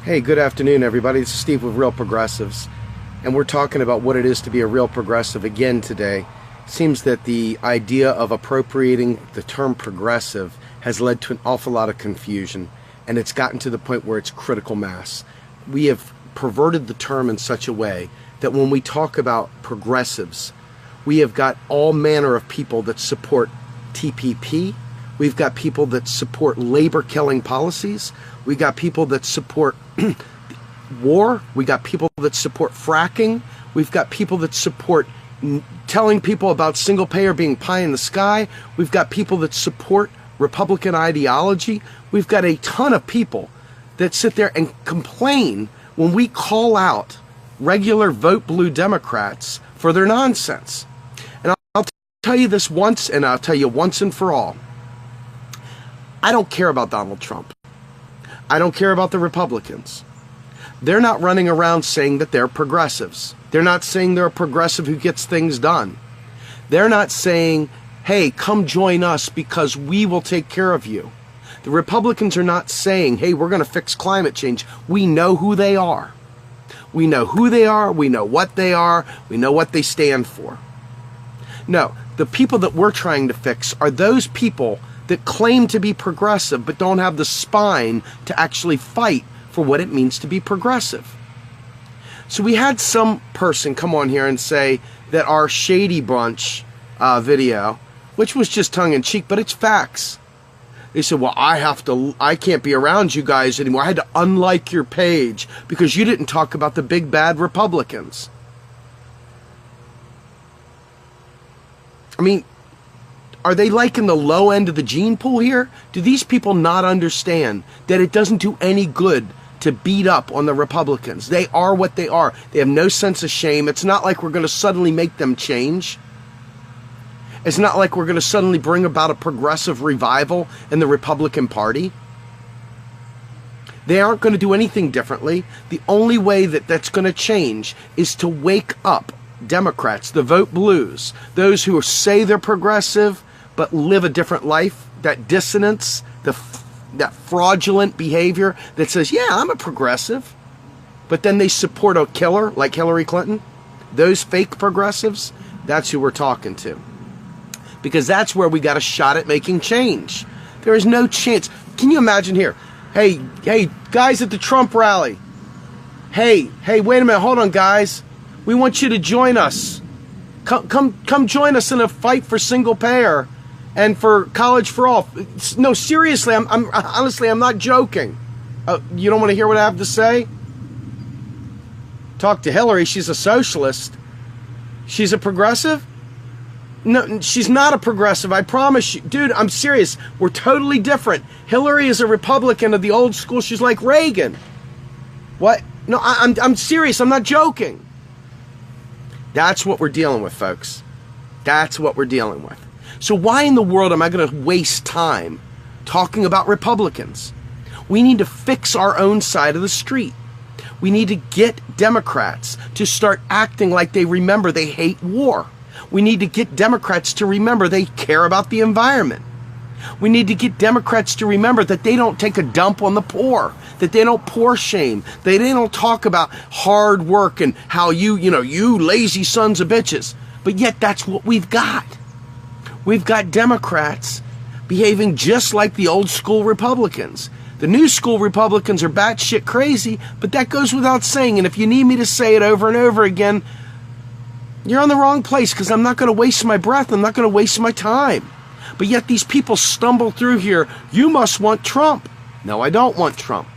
Hey, good afternoon, everybody. This is Steve with Real Progressives, and we're talking about what it is to be a real progressive again today. It seems that the idea of appropriating the term progressive has led to an awful lot of confusion, and it's gotten to the point where it's critical mass. We have perverted the term in such a way that when we talk about progressives, we have got all manner of people that support TPP. We've got people that support labor-killing policies. We got people that support war. We got people that support fracking. We've got people that support telling people about single payer being pie in the sky. We've got people that support Republican ideology. We've got a ton of people that sit there and complain when we call out regular vote blue Democrats for their nonsense. And I'll tell you this once, and I'll tell you once and for all. I don't care about Donald Trump. I don't care about the Republicans. They're not running around saying that they're progressives. They're not saying they're a progressive who gets things done. They're not saying, hey, come join us because we will take care of you. The Republicans are not saying, hey, we're going to fix climate change. We know who they are. We know who they are. We know what they are. We know what they stand for. No, the people that we're trying to fix are those people that claim to be progressive but don't have the spine to actually fight for what it means to be progressive. So we had some person come on here and say that our Shady Bunch video, which was just tongue-in-cheek, but it's facts. They said, well, I can't be around you guys anymore. I had to unlike your page because you didn't talk about the big bad Republicans. I mean, are they like in the low end of the gene pool here? Do these people not understand that it doesn't do any good to beat up on the Republicans? They are what they are. They have no sense of shame. It's not like we're going to suddenly make them change. It's not like we're going to suddenly bring about a progressive revival in the Republican Party. They aren't going to do anything differently. The only way that that's going to change is to wake up Democrats, the vote blues, those who say they're progressive but live a different life, that dissonance, that fraudulent behavior that says, yeah, I'm a progressive, but then they support a killer like Hillary Clinton. Those fake progressives, that's who we're talking to. Because that's where we got a shot at making change. There is no chance. Can you imagine here? Hey, guys at the Trump rally. Hey, wait a minute, hold on, guys. We want you to join us. Come join us in a fight for single payer and for college for all. No, seriously, I'm honestly, I'm not joking. You don't want to hear what I have to say? Talk to Hillary. She's a socialist. She's a progressive? No, she's not a progressive. I promise you. Dude, I'm serious. We're totally different. Hillary is a Republican of the old school. She's like Reagan. What? No, I'm serious. I'm not joking. That's what we're dealing with, folks. That's what we're dealing with. So why in the world am I going to waste time talking about Republicans? We need to fix our own side of the street. We need to get Democrats to start acting like they remember they hate war. We need to get Democrats to remember they care about the environment. We need to get Democrats to remember that they don't take a dump on the poor, that they don't poor shame, that they don't talk about hard work and how you lazy sons of bitches. But yet that's what we've got. We've got Democrats behaving just like the old school Republicans. The new school Republicans are batshit crazy, but that goes without saying. And if you need me to say it over and over again, you're on the wrong place, because I'm not going to waste my breath. I'm not going to waste my time. But yet these people stumble through here. You must want Trump. No, I don't want Trump.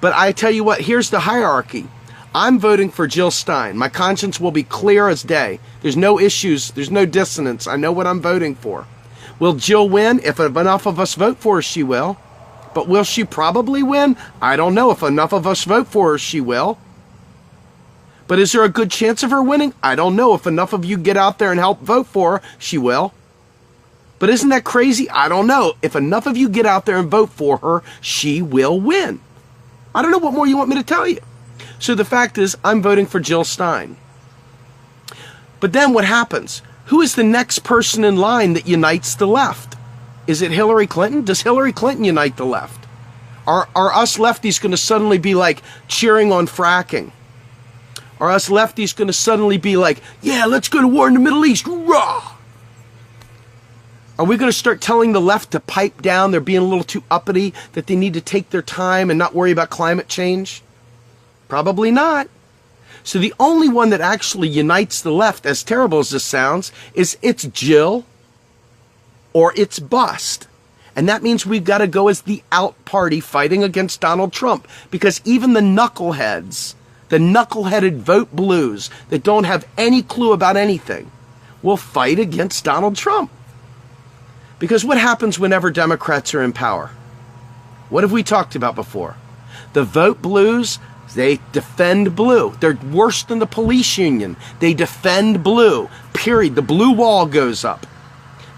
But I tell you what, here's the hierarchy. I'm voting for Jill Stein. My conscience will be clear as day. There's no issues. There's no dissonance. I know what I'm voting for. Will Jill win? If enough of us vote for her, she will. But will she probably win? I don't know. If enough of us vote for her, she will. But is there a good chance of her winning? I don't know. If enough of you get out there and help vote for her, she will. But isn't that crazy? I don't know. If enough of you get out there and vote for her, she will win. I don't know what more you want me to tell you. So the fact is, I'm voting for Jill Stein. But then what happens? Who is the next person in line that unites the left? Is it Hillary Clinton? Does Hillary Clinton unite the left? Are us lefties going to suddenly be like cheering on fracking? Are us lefties going to suddenly be like, yeah, let's go to war in the Middle East, rah? Are we going to start telling the left to pipe down? They're being a little too uppity, that they need to take their time and not worry about climate change? Probably not. So the only one that actually unites the left, as terrible as this sounds, is it's Jill or it's bust. And that means we've got to go as the out party fighting against Donald Trump, because even the knuckleheads, the knuckleheaded vote blues that don't have any clue about anything, will fight against Donald Trump. Because what happens whenever Democrats are in power? What have we talked about before? The vote blues, they defend blue. They're worse than the police union. They defend blue, period. The blue wall goes up.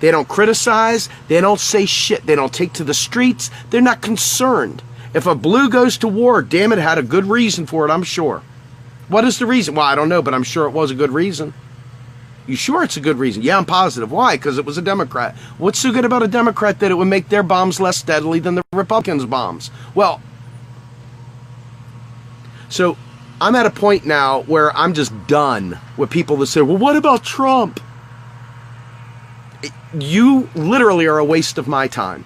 They don't criticize. They don't say shit. They don't take to the streets. They're not concerned. If a blue goes to war, damn it, had a good reason for it, I'm sure. What is the reason? Well, I don't know, but I'm sure it was a good reason. You sure it's a good reason? Yeah, I'm positive. Why? Because it was a Democrat. What's so good about a Democrat that it would make their bombs less deadly than the Republicans' bombs? Well, so I'm at a point now where I'm just done with people that say, well, what about Trump? You literally are a waste of my time.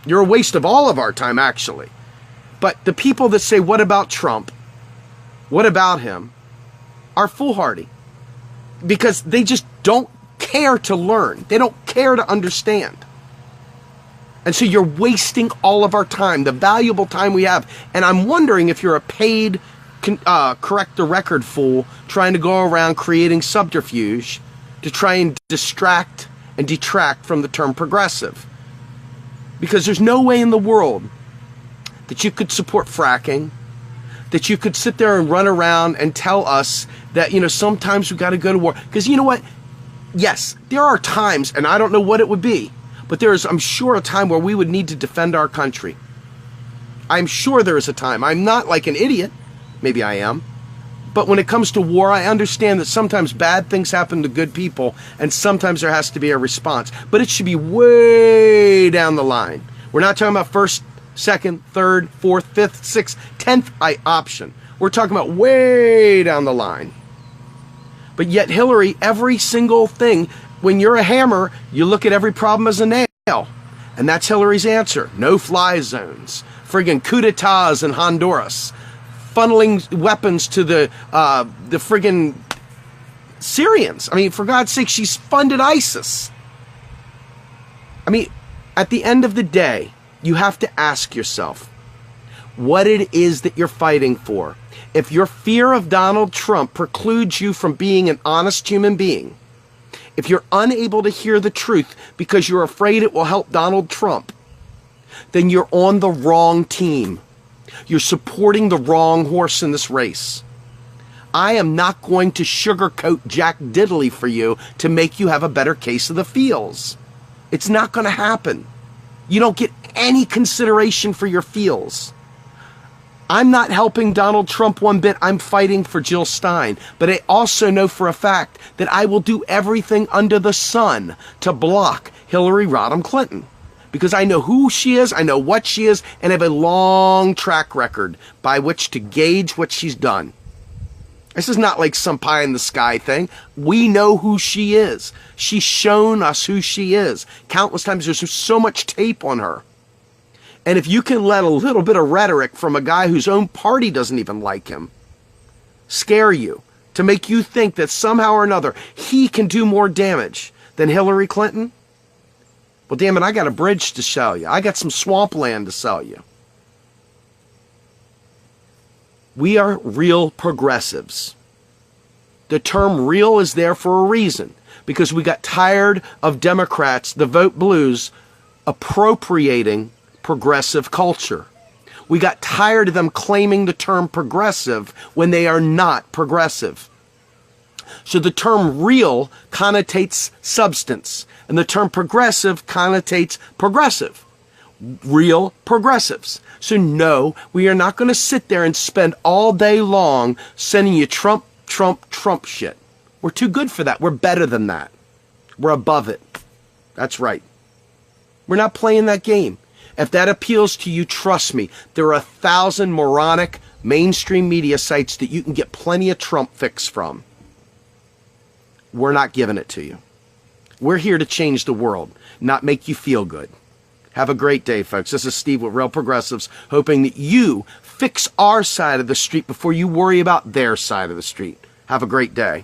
You're a waste of all of our time, actually. But the people that say, what about Trump? What about him? Are foolhardy. Because they just don't care to learn. They don't care to understand. And so you're wasting all of our time, the valuable time we have. And I'm wondering if you're a paid correct the record fool trying to go around creating subterfuge to try and distract and detract from the term progressive. Because there's no way in the world that you could support fracking, that you could sit there and run around and tell us that, sometimes we got to go to war. Because you know what? Yes, there are times, and I don't know what it would be, but there is, I'm sure, a time where we would need to defend our country. I'm sure there is a time. I'm not like an idiot. Maybe I am. But when it comes to war, I understand that sometimes bad things happen to good people, and sometimes there has to be a response. But it should be way down the line. We're not talking about first, second, third, fourth, fifth, sixth, 10th option. We're talking about way down the line. But yet Hillary, every single thing, when you're a hammer, you look at every problem as a nail. And that's Hillary's answer. No-fly zones. Friggin' coup d'etats in Honduras. Funneling weapons to the friggin' Syrians. I mean, for God's sake, she's funded ISIS. I mean, at the end of the day, you have to ask yourself what it is that you're fighting for. If your fear of Donald Trump precludes you from being an honest human being, if you're unable to hear the truth because you're afraid it will help Donald Trump, then you're on the wrong team. You're supporting the wrong horse in this race. I am not going to sugarcoat Jack Diddley for you to make you have a better case of the feels. It's not going to happen. You don't get any consideration for your feels. I'm not helping Donald Trump one bit. I'm fighting for Jill Stein. But I also know for a fact that I will do everything under the sun to block Hillary Rodham Clinton. Because I know who she is, I know what she is, and I have a long track record by which to gauge what she's done. This is not like some pie in the sky thing. We know who she is. She's shown us who she is. Countless times. There's so much tape on her. And if you can let a little bit of rhetoric from a guy whose own party doesn't even like him scare you to make you think that somehow or another he can do more damage than Hillary Clinton, well, damn it, I got a bridge to sell you. I got some swampland to sell you. We are real progressives. The term real is there for a reason, because we got tired of Democrats, the vote blues, appropriating progressive culture. We got tired of them claiming the term progressive when they are not progressive. So the term real connotates substance, and the term progressive connotates progressive. Real progressives. So no, we are not going to sit there and spend all day long sending you Trump, Trump, Trump shit. We're too good for that. We're better than that. We're above it. That's right. We're not playing that game. If that appeals to you, trust me, there are 1,000 moronic mainstream media sites that you can get plenty of Trump fix from. We're not giving it to you. We're here to change the world, not make you feel good. Have a great day, folks. This is Steve with Real Progressives, hoping that you fix our side of the street before you worry about their side of the street. Have a great day.